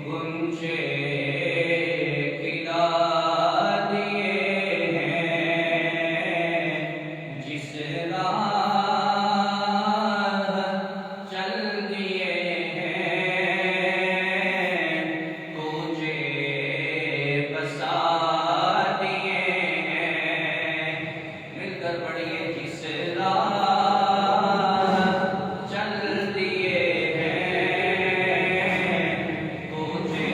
گنچے کھلا دیے ہیں، جس راہ چل دیے ہیں، تجھے بسا دیے ہیں۔ مل کر پڑھیے، جس راہ چل دیے ہیں، تجھے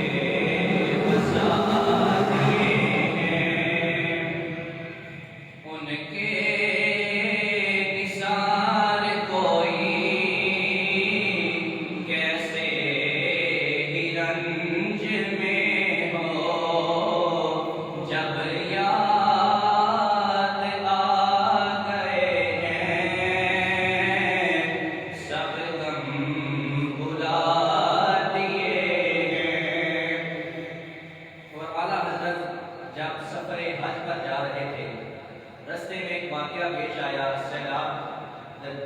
بسا دیے ہیں۔ ان کے نثار کوئی کیسے ہی رنج میں ہو، جب یاد آ گئے ہیں، سب غم بھلا دیے ہیں۔ اور اعلیٰ حضرت جب سفر حج پر جا رہے تھے، رستے میں ایک واقعہ پیش آیا، سیلاب۔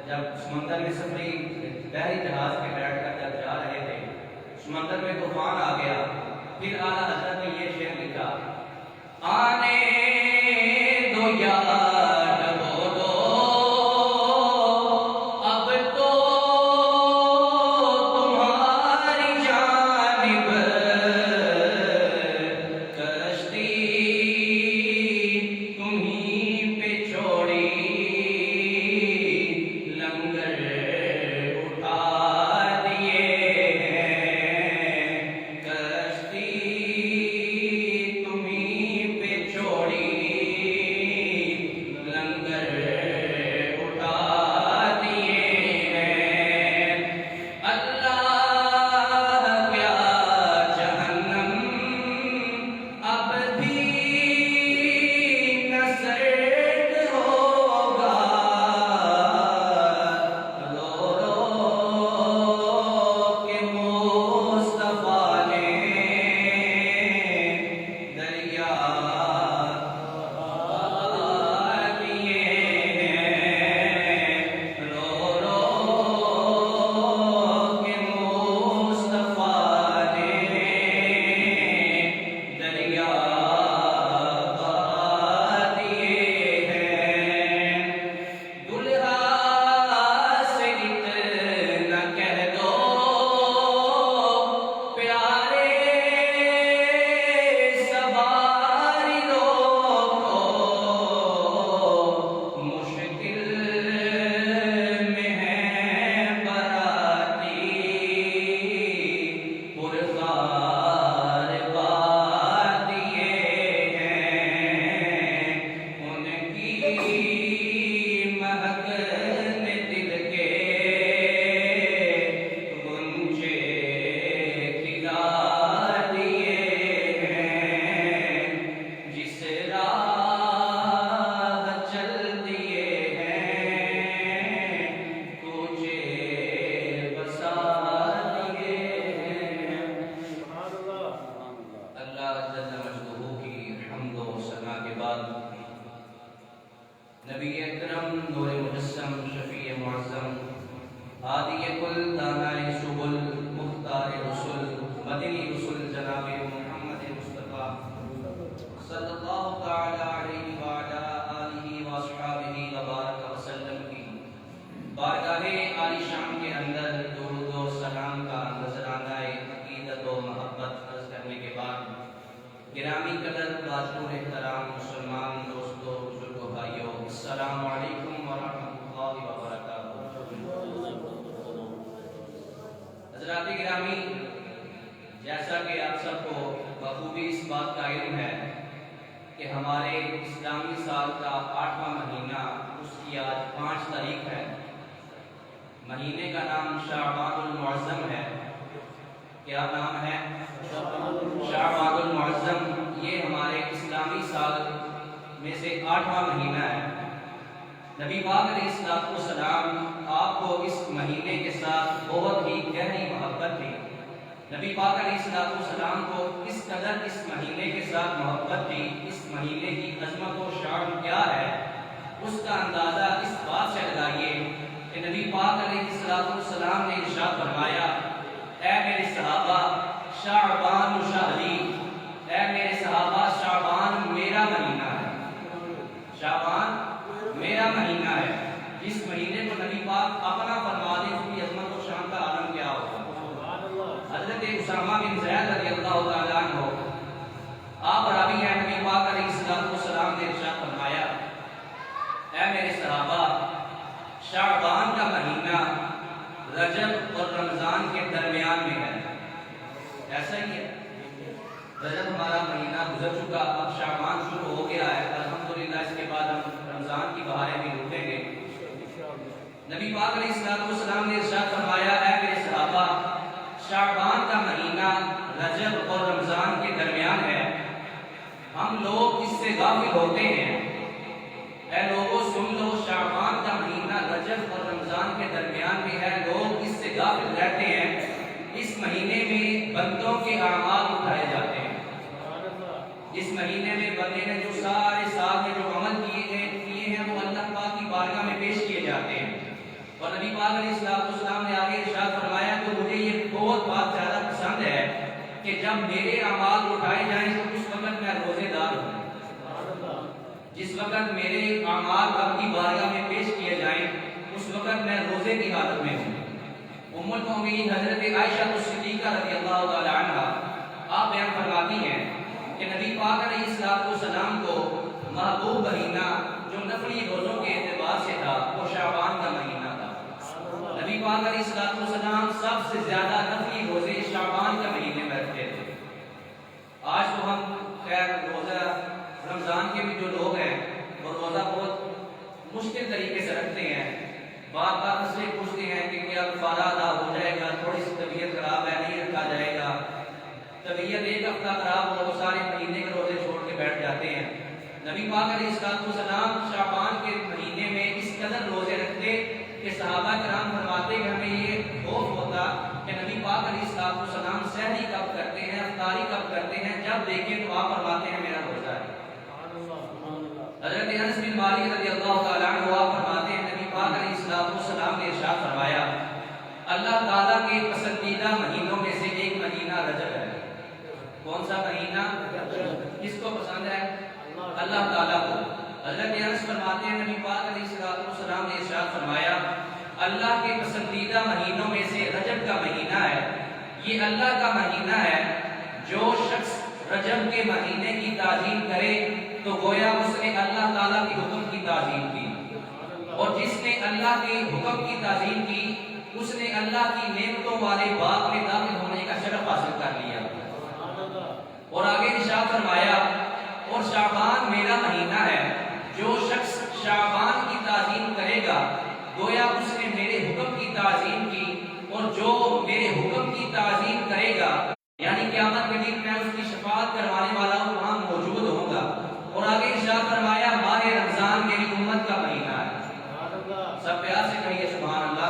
جب سمندر میں سفری بحری جہاز پہ بیٹھ کر جب جا رہے تھے، سمندر میں طوفان آ گیا۔ پھر اعلیٰ حضرت نے یہ شعر لکھا، آنے دو یاد ہو دو، اب تو تمہاری جانب کشتی تمہیں پہ چھوڑی، لنگر اٹھا دیے ہیں، کشتی تمہیں پہ چھوڑی، لنگر اٹھا دیے ہیں۔ اللہ کیا جہنم اب بھی نہ سرد ہوگا، رو رو کے مصطفیٰ نے دریا دیے ہیں، رو رو کے مصطفیٰ نے دریا دیے ہیں۔ دلہا سے اتنا کہہ دو، پیارے سواری روکو، مشکل میں ہیں باراتی، پرخار بادیے ہیں، ان کی مہک نے دل کے گنچے کھلا دیے ہیں، جس راہ چل دیے ہیں، تجھے بسا دیے ہیں۔ اللہ جل مجدہ کی حمد و ثنا کے بعد نبی اکرم نور مجسم شفیع معظم ہادی کل دانائے سبل مختار رسول مدنی رسول جناب محمد مصطفیٰ صلی اللہ تعالی علیہ وعلا آلہ واصحابہ وبارک وسلم کی بارگاہ عالی شان کے اندر درود و سلام کا نذرانہ عقیدت و محبت عرض کرنے کے بعد، گرامی قدر واجب احترام مسلمان دوستو، بزرگو، بھائیو، السلام علیکم ورحمۃ اللہ وبرکاتہ۔ حضرات گرامی، جیسا کہ آپ سب کو بخوبی اس بات کا علم ہے کہ ہمارے اسلامی سال کا 8واں مہینہ، اس کی آج 5 تاریخ ہے۔ مہینے کا نام شعبان المعظم ہے۔ کیا نام ہے؟ شعبان المعظم۔ یہ ہمارے اسلامی سال میں سے 8واں مہینہ ہے۔ نبی پاک علیہ السلام آپ کو اس مہینے کے ساتھ بہت ہی گہری محبت تھی۔ نبی پاک علیہ السلام کو اس قدر اس مہینے کے ساتھ محبت تھی، اس مہینے کی عظمت و شان کیا ہے، اس کا اندازہ اس بات سے لگائیے کہ نبی پاک علیہ السلام نے ارشاد فرمایا، اے میرے صحابہ، شعبان شہری، اے میرے صحابہ شعبان میرا مہینہ ہے، شعبان میرا مہینہ ہے۔ جس مہینے کو نبی پاک اپنا فرما دے اس کی عظمت و شان کا عالم کیا ہوگا۔ حضرت اسامہ بن زید رضی اللہ تعالیٰ عنہ آپ راوی ہیں، نبی پاک علیہ السلام نے ارشاد فرمایا اے میرے صحابہ شعبان کا مہینہ رجب اور رمضان کے درمیان میں ہے۔ ایسا ہی ہے، رجب ہمارا مہینہ گزر چکا، اب شعبان شروع ہو گیا ہے، الحمدللہ اس کے بعد ہم رمضان کی بہاریں بھی لوٹیں گے۔ نبی پاک علیہ السلام نے ارشاد فرمایا اے میرے صحابہ شعبان کا مہینہ رجب اور رمضان کے درمیان ہے، ہم لوگ اس سے غافل ہوتے ہیں۔ اے لوگوں سن لو، شعبان کا مہینہ رجب اور رمضان کے درمیان میں ہے، لوگ اس سے غافل رہتے ہیں۔ اس مہینے میں بندوں کے اعمال اٹھائے جاتے ہیں۔ اس مہینے میں بندے نے جو سارے سال میں جو عمل کیے ہیں وہ اللہ پاک کی بارگاہ میں پیش کیے جاتے ہیں۔ اور نبی پاک علیہ السلام نے آگے ارشاد فرمایا کہ مجھے یہ بہت بات زیادہ پسند ہے کہ جب میرے اعمال اٹھائے جائیں تو اس وقت میں روزے دار ہوں۔ جس وقت میرے اعمال رب کی بارگاہ میں پیش کیے جائیں اس وقت میں روزے کی حالت میں ہوں۔ ام المؤمنین حضرت عائشہ صدیقہ رضی اللہ تعالی عنہا آپ بیان فرماتی ہیں کہ نبی پاک علیہ السلام کو محبوب مہینہ جو نفلی روزوں کے اعتبار سے تھا وہ شعبان کا مہینہ تھا۔ نبی پاک علیہ السلام سب سے زیادہ نفلی روزے شعبان کے مہینے میں رکھتے تھے۔ آج تو ہم خیر روزہ رمضان کے بھی جو لوگ ہیں وہ روزہ بہت مشکل طریقے سے رکھتے ہیں، بار بار اس سے پوچھتے ہیں کہ کیا کفارہ ادا ہو جائے گا، تھوڑی سی طبیعت خراب ہے نہیں رکھا جائے گا، طبیعت ایک ہفتہ خراب ہو تو سارے مہینے کے روزے چھوڑ کے بیٹھ جاتے ہیں۔ نبی پاک علیہ السلام شعبان کے مہینے میں اس قدر روزے رکھتے کہ صحابہ کرام فرماتے کہ ہمیں یہ خوف ہوتا کہ نبی پاک علیہ السلام سحری کب کرتے ہیں، افطاری کب کرتے ہیں، جب دیکھیں تو آپ فرماتے ہیں میرا روزہ ہے۔ حضرت انس بن مالک رضی اللہ تعالیٰ عنہ فرماتے ہیں نبی پاک علیہ السلام نے ارشاد فرمایا اللہ تعالیٰ کے پسندیدہ مہینوں میں سے ایک مہینہ رجب ہے۔ کون سا مہینہ؟ کس کو پسند ہے؟ اللہ تعالیٰ کو۔ حضرت انس فرماتے ہیں نبی پاک علیہ السلام نے ارشاد فرمایا اللہ کے پسندیدہ مہینوں میں سے رجب کا مہینہ ہے، یہ اللہ کا مہینہ ہے، جو شخص رجب کے مہینے کی تعظیم کرے تو گویا اس نے اللہ تعالیٰ کے حکم کی تعظیم کی، اور جس نے اللہ کے حکم کی تعظیم کی اس نے اللہ کی نعمتوں والے باغ میں داخل ہونے کا شرف حاصل کر لیا۔ اور آگے ارشاد فرمایا اور شعبان میرا مہینہ ہے، جو شخص شعبان کی تعظیم کرے گا گویا اس نے میرے حکم کی تعظیم کی، اور جو میرے حکم کی تعظیم کرے گا یعنی قیامت کے دن میں اس کی شفاعت کروانے والا وہاں موجود ہوگا۔ اور آگے ارشاد فرمایا ماہ رمضان میری امت کا مہینہ ہے۔ سب پیار سے کہیے سبحان اللہ۔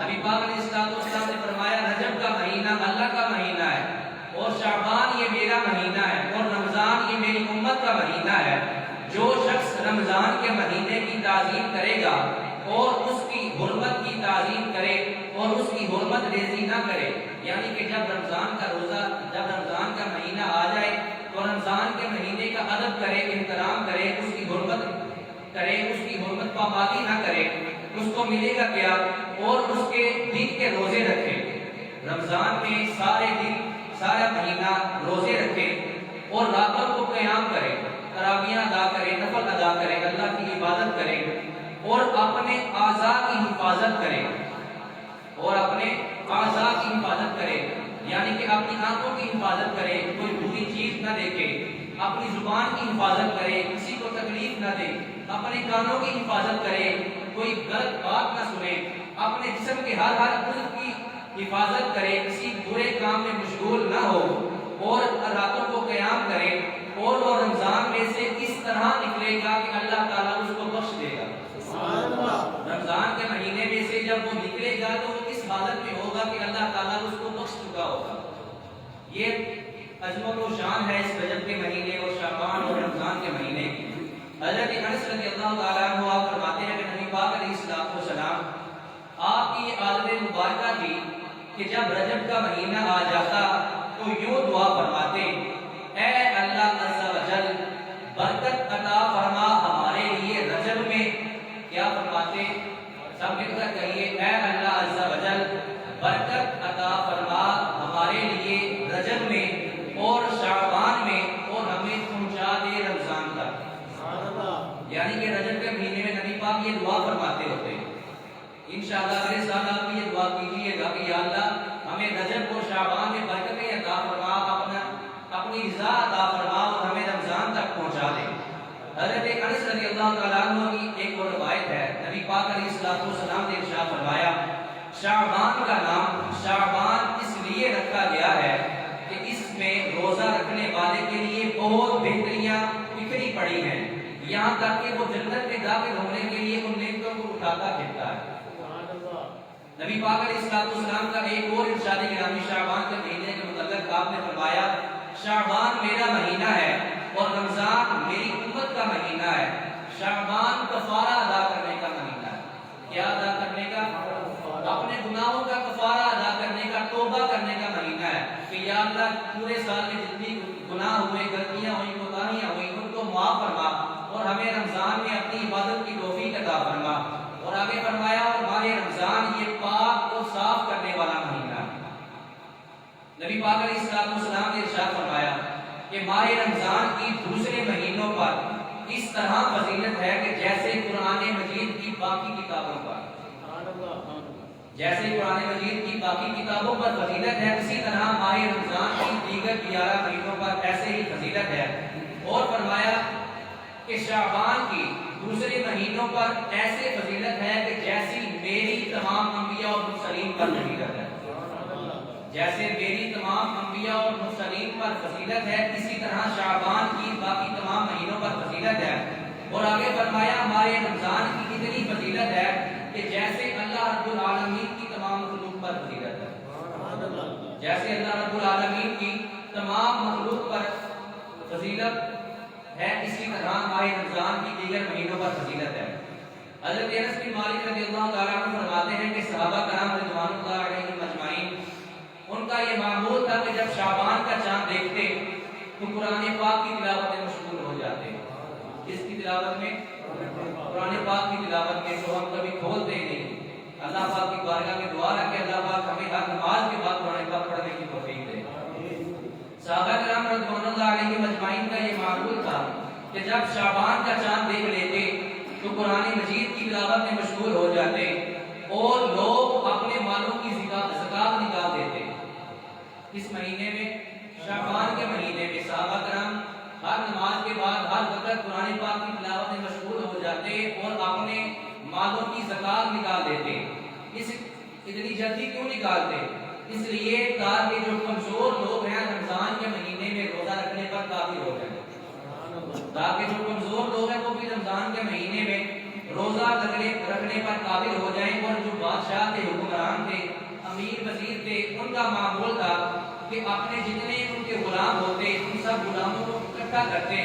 نبی پاک علیہ السلام نے فرمایا رجب کا مہینہ اللہ کا مہینہ ہے، اور شعبان یہ میرا مہینہ ہے، اور رمضان یہ میری امت کا مہینہ ہے۔ جو شخص رمضان کے مہینے کی تعظیم کرے گا اور اس کی حرمت کی تعظیم کرے اور اس کی حرمت ریزی نہ کرے، یعنی کہ جب رمضان کا مہینہ آ جائے تو رمضان کے مہینے کا ادب کرے، احترام کرے، اس کی حرمت کرے، اس کی حرمت پابندی نہ کرے، اس کو ملے گا کیا؟ اور اس کے دن کے روزے رکھے، رمضان میں سارے دن سارا مہینہ روزے رکھے اور راتوں کو قیام کرے، تراویح ادا کرے، نفل ادا کرے، اللہ کی عبادت کرے اور اپنے اعضاء کی حفاظت کرے، اور اپنے اعضاء کی حفاظت کرے یعنی کہ اپنی آنکھوں کی حفاظت کرے، کوئی بری چیز نہ دیکھے، اپنی زبان کی حفاظت کرے، کسی کو تکلیف نہ دے، اپنے کانوں کی حفاظت کرے، کوئی غلط بات نہ سنے، اپنے جسم کے ہر عضو کی حفاظت کرے، کسی برے کام میں مشغول نہ ہو اور راتوں کو قیام کرے، اور وہ رمضان میں سے اس طرح نکلے گا کہ اللہ تعالیٰ اس کو بخش دے گا۔ رمضان کے مہینے میں سے جب وہ نکلے گا تو وہ اس حالت میں ہوگا کہ اللہ تعالیٰ اس کو بخش چکا ہوگا۔ یہ عظمت و شان ہے اس رجب کے مہینے اور شعبان اور رمضان کے مہینے کی۔ حضرت انس رضی اللہ تعالیٰ عنہ فرماتے ہیں کہ نبی پاک علیہ السلام آپ کی یہ عادت مبارکہ تھی کہ جب رجب کا مہینہ آ جاتا تو یوں دعا فرماتے، اے اللہ عز و جل برکت عطا فرما ہمارے لیے رجب میں. کیا فرماتے؟ سب مل کر کہیے، اے اللہ عز و جل برکت عطا فرما ہمارے لیے رجب میں اور شعبان میں، اور ہمیں پہنچا دے رمضان تک. یعنی کہ رجب کے مہینے میں نبی پاک یہ دعا فرماتے ہوتے ہیں. انشاءاللہ میرے ساتھ آپ بھی یہ دعا کیجیے گا کہ یا اللہ ہمیں رجب اور شعبان میں برکتیں عطا فرما، اپنی رضا عطا فرما اور ہمیں رمضان تک پہنچا دے. حضرت انس رضی اللہ تعالیٰ عنہ کی ایک اور روایت ہے، نبی پاک علیہ السلام نے ارشاد فرمایا، شعبان کا نام شعبان اس لیے رکھا گیا ہے کہ اس میں روزہ رکھنے والے کے لیے بہت بہتریاں بکھری پڑی ہیں، یہاں تک کہ وہ جنت میں داخل ہونے کے لیے ان نیکیوں کو اٹھاتا پھرتا ہے. نبی پاک علیہ السلام کا ایک اور ارشاد گرامی شعبان کے مہینے کے متعلق آپ نے فرمایا، شعبان میرا مہینہ ہے اور رمضان میری امت کا مہینہ ہے. شعبان کفارہ ادا کرنے کا مہینہ ہے. کیا ادا کرنے کا؟ اپنے گناہوں کا کفارہ ادا کرنے کا، توبہ کرنے کا مہینہ ہے کہ یا اللہ پورے سال میں جتنی گناہ ہوئے، غلطیاں ہوئی، کوتاہیاں ہوئی، ان کو معاف فرما اور ہمیں رمضان میں اپنی عبادت کی توفیق عطا فرما. اور آگے فرمایا، اور ماہ رمضان یہ پاک اور صاف کرنے والا مہینہ ہے. نبی پاک علیہ السلام نے ارشاد فرمایا کہ ماہ رمضان کی دوسرے مہینوں پر اس طرح فضیلت ہے کہ جیسے قرآن مجید کی باقی کتابوں پر، جیسے قرآن مجید کی باقی کتابوں پر فضیلت ہے، اسی طرح ماہ رمضان کی دیگر 11 مہینوں پر ایسے ہی فضیلت ہے. اور فرمایا کہ شعبان کی دوسرے مہینوں پر ایسے فضیلت ہے کہ جیسی میری تمام انبیاء اور مرسلین پر فضیلت ہے. جیسے میری تمام انبیاء اور مرسلین پر فضیلت ہے، اسی طرح شعبان کی باقی تمام مہینوں پر فضیلت ہے. اور آگے فرمایا ہمارے رمضان کی اتنی فضیلت ہے کہ جیسے اللہ رب العالمین کی تمام مخلوق پر فضیلت ہے. جیسے اللہ رب العالمین کی تمام مخلوق پر فضیلت ہے، اسی طرح ماہ رمضان کی دیگر مہینوں پر فضیلت ہے. حضرت انس بن مالک رضی اللہ تعالیٰ عنہ فرماتے ہیں کہ صحابہ کرام رضوان اللہ علیہم اجمعین ان کا یہ معمول تھا کہ جب شعبان کا چاند دیکھتے تو قرآن پاک کی تلاوت میں مشغول ہو جاتے. اس کی تلاوت میں، قرآن پاک کی تلاوت میں، جو ہم کبھی کھولتے نہیں. اللہ پاک کی بارگاہ میں دعا ہے کہ اللہ پاک ہمیں ہر نماز کے بعد قرآن پاک پڑھنے کی توفیق دے. صحابہ کرام رضوان اللہ علیہم اجمعین کا یہ معمول تھا کہ جب شعبان کا چاند دیکھ لیتے تو قرآن مجید کی تلاوت میں مشغول ہو جاتے اور لوگ اپنے مالوں کی زکات نکال دیتے. اس مہینے میں، شعبان کے مہینے میں، صحابہ کرام ہر نماز کے بعد ہر وقت قرآن پاک کی تلاوت میں مشغول ہو جاتے اور اپنے مالوں کی زکات نکال دیتے. اتنی جلدی کیوں نکالتے؟ اس لیے تاکہ جو کمزور لوگ ہیں رمضان کے مہینے میں روزہ رکھنے پر قادر ہو جائیں. تاکہ جو کمزور لوگ ہیں وہ بھی رمضان کے مہینے میں روزہ رکھنے پر قادر ہو جائیں. اور جو بادشاہ تھے، حکمران تھے، امیر وزیر تھے، ان کا معمول تھا کہ اپنے جتنے ان کے غلام ہوتے ان سب غلاموں کو اکٹھا کرتے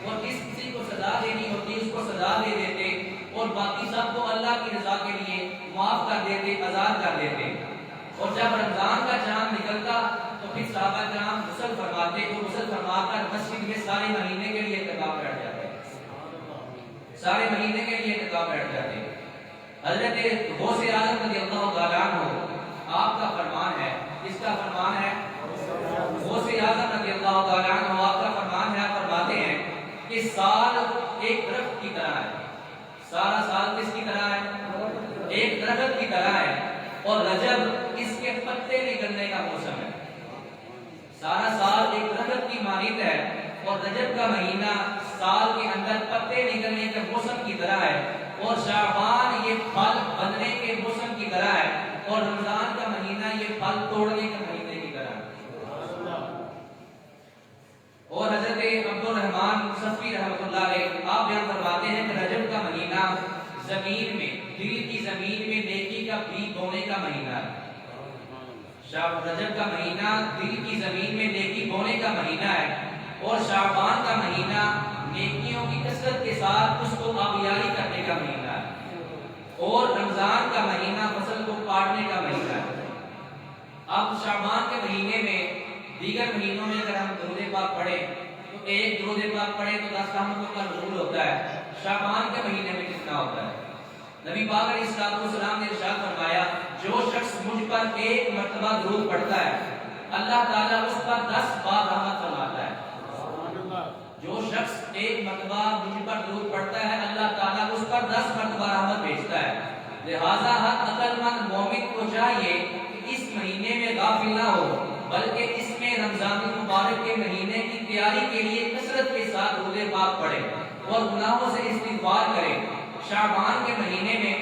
اور جس کسی کو سزا دینی ہوتی اس کو سزا دے دیتے اور باقی سب کو اللہ کی رضا کے لیے معاف کر دیتے، آزاد کر دیتے. اور جب رمضان کا چاند نکلتا تو پھر صحابہ کرام غسل فرماتے اور غسل فرما کر مسجد میں سارے مہینے کے لیے اعتکاف بیٹھ جاتے. سارے مہینے کے لیے اعتکاف بیٹھ جاتے. حضرت غوث اعظم رضی اللہ تعالیٰ عنہ آپ کا فرمان ہے، اس کا فرمان ہے غوث اعظم رضی اللہ تعالیٰ عنہ آپ کا فرمان ہے، فرماتے ہیں کہ سال ایک درخت کی طرح ہے. سارا سال کس کی طرح ہے؟ ایک درخت کی طرح ہے اور رجب اس کے پتے نکلنے کا موسم ہے. سارا سال ایک درخت کی مانند ہے اور رجب کا مہینہ سال کے اندر پتے نکلنے کے موسم کی طرح ہے اور شعبان یہ پھل بننے کے موسم کی طرح ہے اور رمضان کا مہینہ یہ پھل توڑنے کے مہینے کی طرح ہے. اور حضرت عبد الرحمن صفی رحمۃ اللہ علیہ آپ بیان فرماتے ہیں کہ رجب کا مہینہ زمین میں، دل کی زمین میں نیکی کا بیج بونے کا مہینہ ہے. رجب کا مہینہ دل کی زمین میں نیکی بونے کا مہینہ ہے اور شعبان کا مہینہ نیکیوں کی کثرت کے ساتھ اس کو آبیاری کرنے کا مہینہ ہے اور رمضان کا مہینہ فصل کو کاٹنے کا مہینہ ہے. اب شعبان کے مہینے میں دیگر مہینوں میں اگر ہم درود پاک پڑھیں تو ایک درود پاک پڑھیں تو 10 رحمتوں کا نزول ہوتا ہے. شعبان کے مہینے میں کتنا ہوتا ہے؟ نبی پاک علیہ السلام نے ارشاد فرمایا جو شخص مجھ پر ایک مرتبہ درود پڑھتا ہے اللہ تعالیٰ اس پر 10 بار رحمت فرماتا ہے. جو شخص ایک مرتبہ مجھ پر درود پڑھتا ہے اللہ تعالیٰ اس پر 10 مرتبہ رحمت بھیجتا ہے. لہذا ہر عقل مند مومن کو چاہیے کہ اس مہینے میں غافل نہ ہو بلکہ اس میں رمضان المبارک کے مہینے کی تیاری کے لیے کثرت کے ساتھ درود پاک پڑھے اور گناہوں سے استغفار کرے. شعبان کے مہینے میں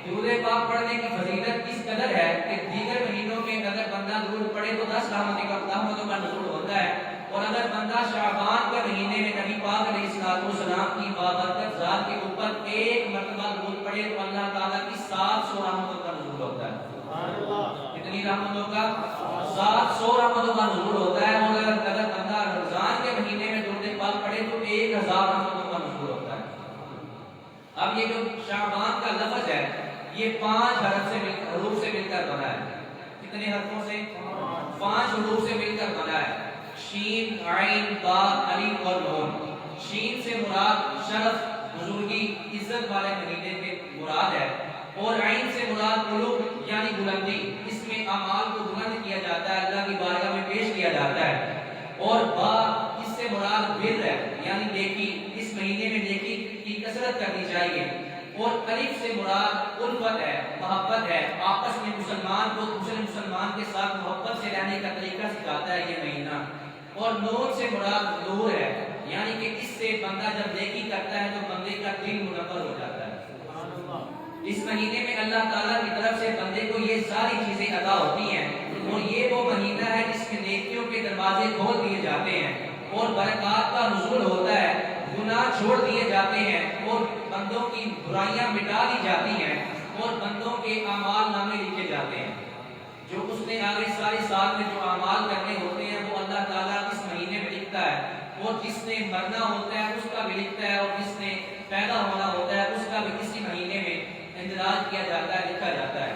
درود پاک پڑھنے کی فضیلت اس قدر ہے کہ دیگر مہینوں میں اگر بندہ درود پڑھے تو 10 رحمتوں کا نزول ہوتا ہے اور اگر بندہ شعبان کے مہینے میں نبی پاک علیہ السلام کی بابرکت ذات کے اوپر ایک مرتبہ درود پڑھے تو اللہ تعالیٰ کی 700 رحمتوں کا نزول ہوتا ہے. کتنی رحمتوں کا؟ 700 رحمتوں کا نزول ہوتا ہے. اور اگر بندہ رمضان کے مہینے میں درود پاک پڑھے تو 1000 رحمتوں کا نزول ہوتا ہے. اب یہ جو شعبان کا لفظ ہے یہ 5 حروف سے مل کر بنا ہے. کتنے حرفوں سے؟ 5 حروف سے مل کر بنا ہے. شین، عین، با، الف اور نون. شین سے مراد شرف، بزرگی، عزت والے مہینے کے مراد ہے اور عین سے مراد علو یعنی بلندی. اس میں اعمال کو بلند کیا جاتا ہے، اللہ کی بارگاہ میں پیش کیا جاتا ہے. اور با اس سے مراد بر ہے یعنی نیکی. اس مہینے میں نیکی کی کثرت کرنی چاہیے. اور الف سے مراد الفت ہے، محبت ہے. آپس میں مسلمان کو دوسرے مسلمان کے ساتھ محبت سے رہنے کا طریقہ سکھاتا ہے یہ مہینہ. اور نور سے مراد نور ہے یعنی کہ اس سے بندہ جب نیکی کرتا ہے تو بندے کا دل منور ہو جاتا ہے. اس مہینے میں اللہ تعالیٰ کی طرف سے بندے کو یہ ساری چیزیں عطا ہوتی ہیں اور یہ وہ مہینہ ہے جس میں نیکیوں کے دروازے کھول دیے جاتے ہیں اور برکات کا نزول ہوتا ہے. گناہ چھوڑ دیے جاتے ہیں اور بندوں کی برائیاں مٹا دی جاتی ہیں اور بندوں کے اعمال نامے لکھے جاتے ہیں. جو اس نے آگے سارے سال میں جو اعمال کرنے ہوتے ہیں وہ اللہ تعالیٰ اس مہینے میں لکھتا ہے. اور جس نے مرنا ہوتا ہے اس کا بھی لکھتا ہے اور جس نے پیدا ہونا ہوتا ہے اس کا بھی اسی مہینے میں اندراج کیا جاتا ہے، لکھا جاتا ہے.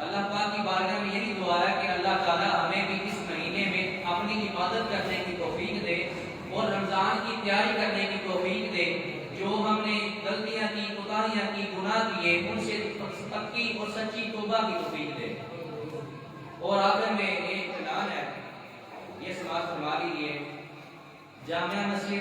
اللہ پاک کی بارگاہ میں یہی دعا ہے کہ اللہ تعالیٰ ہمیں بھی اس مہینے میں اپنی عبادت کرنے کی توفیق دے اور رمضان کی تیاری کرنے کی توفیق دے. جو ہم نے غلطیاں کی، کوتاہیاں کی، گناہ کیے ان سے پکی اور سچی توبہ کی توفیق دے. اور آخر میں ایک اعلان ہے، یہ سماعت فرما لیجیے. جامعہ مسجد